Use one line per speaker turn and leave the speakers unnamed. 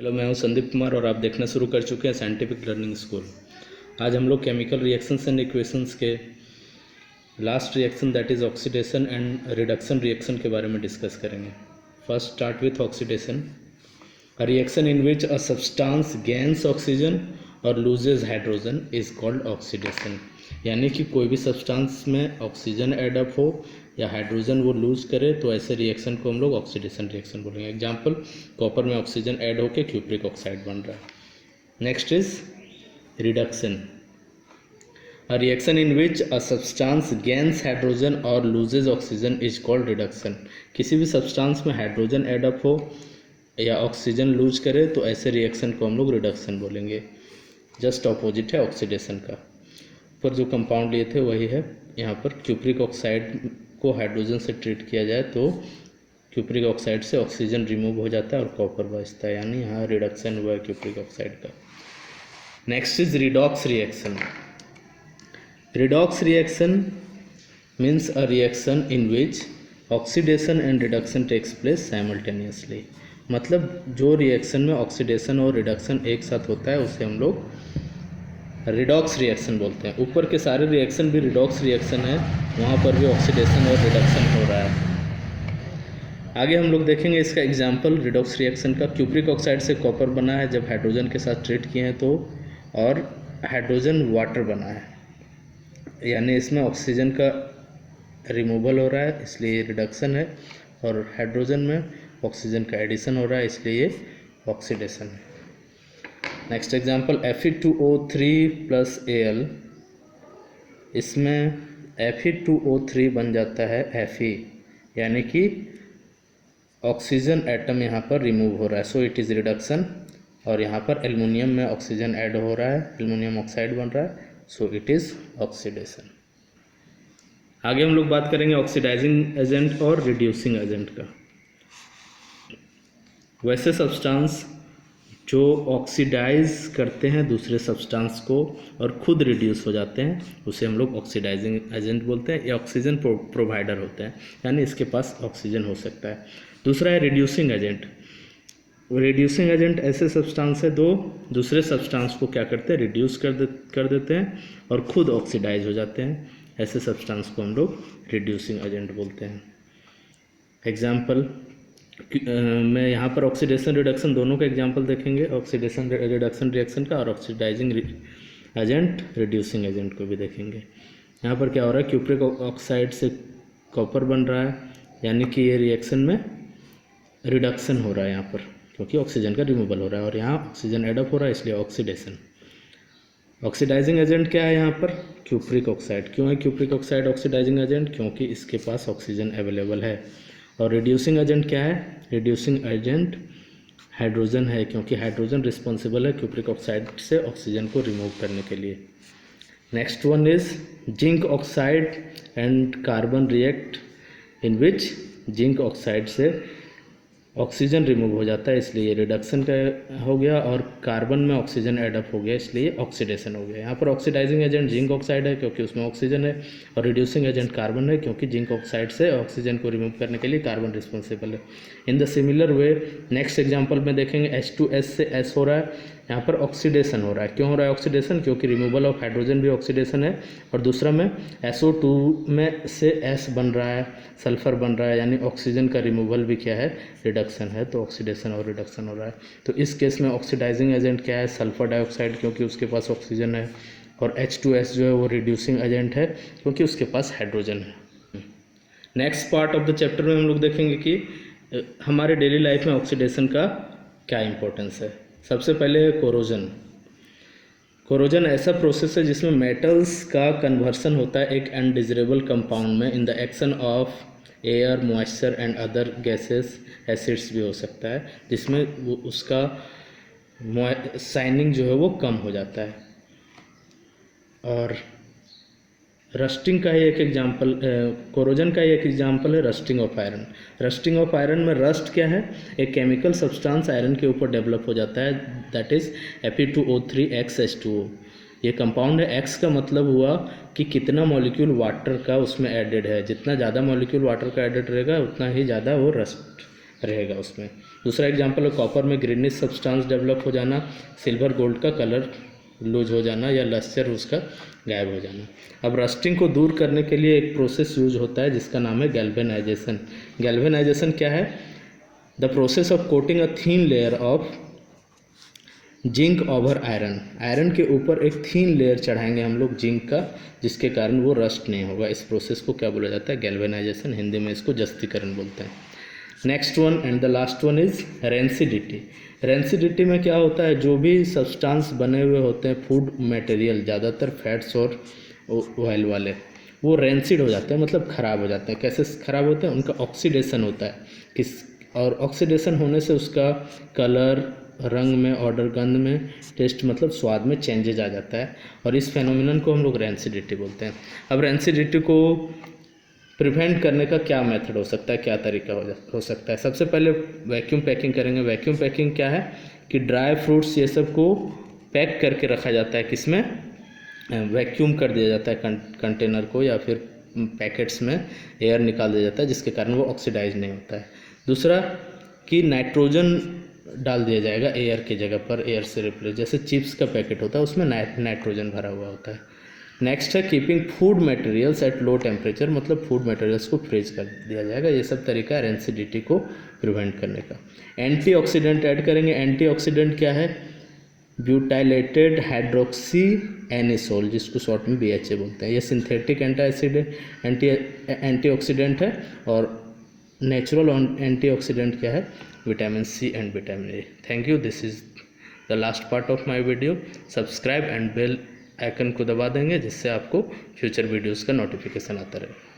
Hello, मैं हूं संदीप कुमार और आप देखना शुरू कर चुके हैं साइंटिफिक लर्निंग स्कूल। आज हम लोग केमिकल रिएक्शंस एंड इक्वेशंस के last reaction that is oxidation and reduction reaction के बारे में डिस्कस करेंगे। First start with oxidation. A reaction in which a substance gains oxygen और loses hydrogen is called oxidation. यानी कि कोई भी सब्सटेंस में ऑक्सीजन एडअप हो या हाइड्रोजन वो लूज करे तो ऐसे रिएक्शन को हम लोग ऑक्सीडेशन रिएक्शन बोलेंगे। एग्जाम्पल, कॉपर में ऑक्सीजन ऐड होकर क्यूप्रिक ऑक्साइड बन रहा है। Next is reduction. A reaction in which a substance gains hydrogen और loses oxygen is called reduction. किसी भी सब्सटेंस में हाइड्रोजन एडअप हो या ऑक्सीजन लूज करे तो ऐसे रिएक्शन को हम लोग रिडक्शन बोलेंगे। जस्ट ऑपोजिट है ऑक्सीडेशन का। पर जो कंपाउंड लिए थे वही है। यहाँ पर क्यूप्रिक ऑक्साइड को हाइड्रोजन से ट्रीट किया जाए तो क्यूप्रिक ऑक्साइड से ऑक्सीजन रिमूव हो जाता है और कॉपर बचता है, यानी यहाँ रिडक्शन हुआ है क्यूप्रिक ऑक्साइड का। Next is redox reaction. Redox reaction means a reaction in which oxidation and reduction takes place simultaneously. मतलब जो रिएक्शन में ऑक्सीडेशन और रिडक्शन एक साथ होता है उसे हम लोग रिडॉक्स रिएक्शन बोलते हैं। ऊपर के सारे रिएक्शन भी रिडॉक्स रिएक्शन है, वहाँ पर भी ऑक्सीडेशन और रिडक्शन हो रहा है। आगे हम लोग देखेंगे इसका एग्जाम्पल रिडॉक्स रिएक्शन का। क्यूप्रिक ऑक्साइड से कॉपर बना है जब हाइड्रोजन के साथ ट्रीट किए हैं तो, और हाइड्रोजन वाटर बना है, यानी इसमें ऑक्सीजन का रिमूवल हो रहा है इसलिए रिडक्शन है, और हाइड्रोजन में ऑक्सीजन का एडिशन हो रहा है इसलिए ये ऑक्सीडेशन है। Next example Fe2O3 plus Al। इसमें Fe2O3 बन जाता है Fe, यानी कि ऑक्सीजन एटम यहाँ पर रिमूव हो रहा है, सो इट इज़ रिडक्शन। और यहाँ पर एल्युमिनियम में ऑक्सीजन ऐड हो रहा है, एल्युमिनियम ऑक्साइड बन रहा है, सो इट इज़ ऑक्सीडेशन। आगे हम लोग बात करेंगे ऑक्सीडाइजिंग एजेंट और रिड्यूसिंग एजेंट का। वैसे सब्सटेंस जो ऑक्सीडाइज करते हैं दूसरे सब्सटेंस को और खुद रिड्यूस हो जाते हैं उसे हम लोग ऑक्सीडाइजिंग एजेंट बोलते हैं। ये ऑक्सीजन प्रोवाइडर होते हैं, यानी इसके पास ऑक्सीजन हो सकता है। दूसरा है रिड्यूसिंग एजेंट। रिड्यूसिंग एजेंट ऐसे सब्सटेंस है दो दूसरे सब्सटेंस को क्या करते हैं, रिड्यूस कर देते हैं और खुद ऑक्सीडाइज हो जाते हैं। ऐसे सब्सटेंस को हम लोग रिड्यूसिंग एजेंट बोलते हैं। एग्जाम्पल मैं यहाँ पर ऑक्सीडेशन रिडक्शन दोनों का एग्जांपल देखेंगे, ऑक्सीडेशन रिडक्शन रिएक्शन का, और ऑक्सीडाइजिंग एजेंट रिड्यूसिंग एजेंट को भी देखेंगे। यहाँ पर क्या हो रहा है, क्यूप्रिक ऑक्साइड से कॉपर बन रहा है, यानी कि ये रिएक्शन में रिडक्शन हो रहा है यहाँ पर, क्योंकि ऑक्सीजन का रिमूवल हो रहा है, और यहाँ ऑक्सीजन एडअप हो रहा है इसलिए ऑक्सीडेशन। ऑक्सीडाइजिंग एजेंट क्या है यहाँ पर, क्यूप्रिक ऑक्साइड। क्यों है क्यूप्रिक ऑक्साइड ऑक्सीडाइजिंग एजेंट, क्योंकि इसके पास ऑक्सीजन अवेलेबल है। और रिड्यूसिंग एजेंट क्या है, रिड्यूसिंग एजेंट हाइड्रोजन है, क्योंकि हाइड्रोजन रिस्पॉन्सिबल है क्यूप्रिक ऑक्साइड से ऑक्सीजन को रिमूव करने के लिए। Next one is zinc oxide and carbon react, in which zinc oxide से ऑक्सीजन रिमूव हो जाता है इसलिए रिडक्शन का हो गया, और कार्बन में ऑक्सीजन एडअप हो गया इसलिए ऑक्सीडेशन हो गया। यहाँ पर ऑक्सीडाइजिंग एजेंट जिंक ऑक्साइड है क्योंकि उसमें ऑक्सीजन है, और रिड्यूसिंग एजेंट कार्बन है क्योंकि जिंक ऑक्साइड से ऑक्सीजन को रिमूव करने के लिए कार्बन रिस्पॉन्सिबल है। In the similar way next example में देखेंगे H2S से S हो रहा है, यहाँ पर ऑक्सीडेशन हो रहा है। क्यों हो रहा है ऑक्सीडेशन, क्योंकि रिमूवल ऑफ हाइड्रोजन भी ऑक्सीडेशन है, और दूसरा में SO2 में से S बन रहा है, सल्फर बन रहा है, यानी ऑक्सीजन का रिमूवल भी क्या है, रिडक्शन है, तो ऑक्सीडेशन और रिडक्शन हो रहा है। तो इस केस में ऑक्सीडाइजिंग एजेंट क्या है, सल्फर डाइऑक्साइड, क्योंकि उसके पास ऑक्सीजन है, और H2S जो है वो रिड्यूसिंग एजेंट है क्योंकि उसके पास हाइड्रोजन है। Next part of the chapter में हम लोग देखेंगे कि हमारे डेली लाइफ में ऑक्सीडेशन का क्या इंपॉर्टेंस है। सबसे पहले है कोरोजन। कोरोजन ऐसा प्रोसेस है जिसमें मेटल्स का कन्वर्सन होता है एक अनडिजरेबल कंपाउंड में in the action of air, moisture and other gases, acids भी हो सकता है, जिसमें वो उसका शाइनिंग जो है वो कम हो जाता है। और रस्टिंग का ही एक एग्जाम्पल, कोरोजन का ही एक एग्जाम्पल है rusting of iron. Rusting of iron में रस्ट क्या है, एक केमिकल सब्सटेंस आयरन के ऊपर डेवलप हो जाता है, दैट इज़ Fe2O3XH2O। ये कंपाउंड है। X का मतलब हुआ कि कितना मॉलिक्यूल वाटर का उसमें एडेड है, जितना ज़्यादा मॉलिक्यूल वाटर का एडेड रहेगा उतना ही ज़्यादा वो रस्ट रहेगा उसमें। दूसरा एग्जांपल है कॉपर में ग्रीनिश सब्सटेंस डेवलप हो जाना, सिल्वर गोल्ड का कलर लूज हो जाना या लस्टर उसका गायब हो जाना। अब रस्टिंग को दूर करने के लिए एक प्रोसेस यूज होता है जिसका नाम है गैल्वेनाइजेशन। गैल्वेनाइजेशन क्या है? The process of coating a thin layer of zinc over iron. Iron के ऊपर एक थीन लेयर चढ़ाएंगे हम लोग जिंक का, जिसके कारण वो रस्ट नहीं होगा। इस प्रोसेस को क्या बोला जाता है? गैल्वेनाइजेशन। हिंदी में इसको जस्तीकरण बोलते हैं। Next one and the last one is rancidity. Rancidity में क्या होता है? जो भी सब्सटेंस बने हुए होते हैं फूड मटेरियल, ज़्यादातर फैट्स और ऑयल वाले, वो रेंसिड हो जाते हैं, मतलब ख़राब हो जाते हैं। कैसे ख़राब होते हैं? उनका ऑक्सीडेशन होता है और ऑक्सीडेशन होने से उसका कलर, रंग में, ऑर्डर, गंध में, टेस्ट मतलब स्वाद में चेंजेज आ जाता है और इस फेनोमिनन को हम लोग रेंसिडिटी बोलते हैं। अब रेंसिडिटी को प्रिवेंट करने का क्या मेथड हो सकता है, क्या तरीका हो सकता है? सबसे पहले वैक्यूम पैकिंग करेंगे। वैक्यूम पैकिंग क्या है कि ड्राई फ्रूट्स ये सब को पैक करके रखा जाता है, किसमें? वैक्यूम कर दिया जाता है कंटेनर को या फिर पैकेट्स में एयर निकाल दिया जाता है, जिसके कारण वो ऑक्सीडाइज नहीं होता है। दूसरा कि नाइट्रोजन डाल दिया जाएगा एयर की जगह पर, एयर से रिप्लेस। जैसे चिप्स का पैकेट होता है उसमें नाइट्रोजन भरा हुआ होता है। नेक्स्ट है keeping food materials at low temperature, मतलब फूड मटेरियल्स को फ्रीज कर दिया जाएगा। ये सब तरीका है रेंसिडिटी को प्रिवेंट करने का। एंटीऑक्सीडेंट ऐड करेंगे। एंटीऑक्सीडेंट क्या है? ब्यूटाइलेटेड हाइड्रोक्सी एनिसोल, जिसको शॉर्ट में BHA बोलते हैं। ये सिंथेटिक एंटासिड एंटीऑक्सीडेंट है और नेचुरल एंटीऑक्सीडेंट क्या है? Vitamin C and vitamin A। Thank you. This is the last part of my video. Subscribe and bell icon को दबा देंगे जिससे आपको फ्यूचर वीडियोस का नोटिफिकेशन आता रहे।